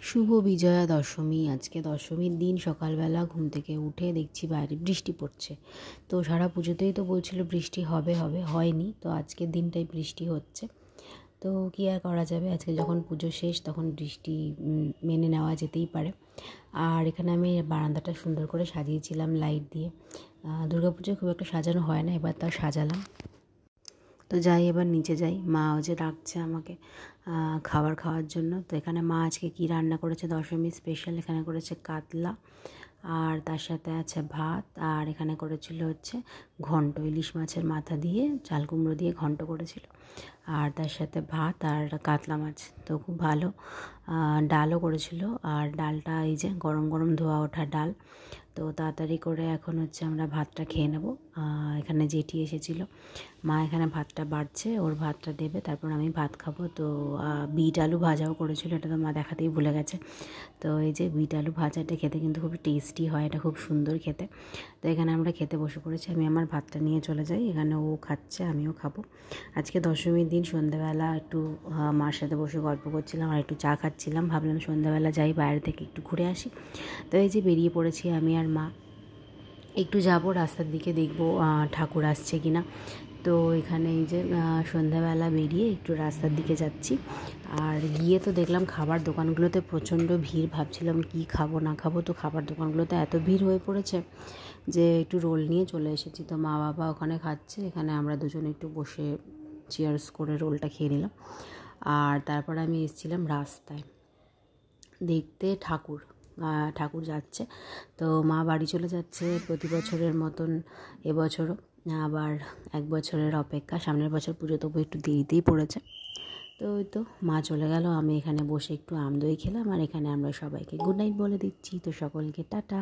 শুভ বিজয়া দশমী। আজকে দশমীর দিন সকালবেলা ঘুম থেকে উঠে দেখছি বাইরে বৃষ্টি পড়ছে। তো সারা পুজোতেই তো বলছিল বৃষ্টি হবে হবে, হয়নি। তো আজকের দিনটাই বৃষ্টি হচ্ছে। তো কী আর করা যাবে, আজকে যখন পুজো শেষ তখন বৃষ্টি মেনে নেওয়া যেতেই পারে। আর এখানে আমি বারান্দাটা সুন্দর করে সাজিয়েছিলাম লাইট দিয়ে। দুর্গাপুজোয় খুব একটা সাজানো হয় না, এবার তাও সাজালাম। তো যাই, এবার নিচে যাই। মাও যে ডাকছে আমাকে খাবার খাওয়ার জন্য। তো এখানে মা আজকে কী রান্না করেছে দশমী স্পেশাল, এখানে করেছে কাতলা, আর তার সাথে আছে ভাত, আর এখানে করেছিল হচ্ছে ঘন্ট, ইলিশ মাছের মাথা দিয়ে চাল কুমড়ো দিয়ে ঘন্ট করেছিল, আর তার সাথে ভাত আর কাতলা মাছ। তো খুব ভালো। ডালও করেছিল, আর ডালটা এই যে গরম গরম ধোয়া ওঠা ডাল। তো তাড়াতাড়ি করে এখন হচ্ছে আমরা ভাতটা খেয়ে নেব। এখানে জেঠি এসেছিল, মা এখানে ভাতটা বাড়ছে, ওর ভাতটা দেবে, তারপর আমি ভাত খাবো। তো বিট আলু ভাজাও করেছিল, এটা তো মা দেখাতেই ভুলে গেছে। তো এই যে বিট আলু ভাজাটা খেতে কিন্তু খুব টেস্টি হয়, এটা খুব সুন্দর খেতে। তো এখানে আমরা খেতে বসে পড়েছি, আমি আমার ভাতটা নিয়ে চলে যাই, এখানে ও খাচ্ছে আমিও খাবো। আজকে দশমীর দিন সন্ধ্যাবেলা একটু মার সাথে বসে গল্প করছিলাম আর একটু চা খাচ্ছিলাম, ভাবলাম সন্ধ্যাবেলা যাই বাইরে থেকে একটু ঘুরে আসি। তো এই যে বেরিয়ে পড়েছি আমি আর মা, একটু যাবো রাস্তার দিকে, দেখবো ঠাকুর আসছে কি না। তো এখানে এই যে সন্ধ্যাবেলা বেরিয়ে একটু রাস্তার দিকে যাচ্ছি, আর গিয়ে তো দেখলাম খাবার দোকানগুলোতে প্রচণ্ড ভিড়। ভাবছিলাম কি খাবো না খাবো, তো খাবার দোকানগুলোতে এত ভিড় হয়ে পড়েছে যে একটু রোল নিয়ে চলে এসেছি। তো মা বাবা ওখানে খাচ্ছে, এখানে আমরা দুজনে একটু বসে চেয়ার্স করে রোলটা খেয়ে নিলাম। আর তারপর আমি এসেছিলাম রাস্তায় দেখতে ঠাকুর। ঠাকুর যাচ্ছে, তো মা বাড়ি চলে যাচ্ছে প্রতি বছরের মতন এবছরও। আবার এক বছরের অপেক্ষা, সামনের বছর পুজো তবু একটু দেরিতেই পড়েছে। তো ওই তো মা চলে গেল, আমি এখানে বসে একটু আমদই খেলাম, আর এখানে আমরা সবাইকে গুড নাইট বলে দিচ্ছি। তো সকলকে টাটা।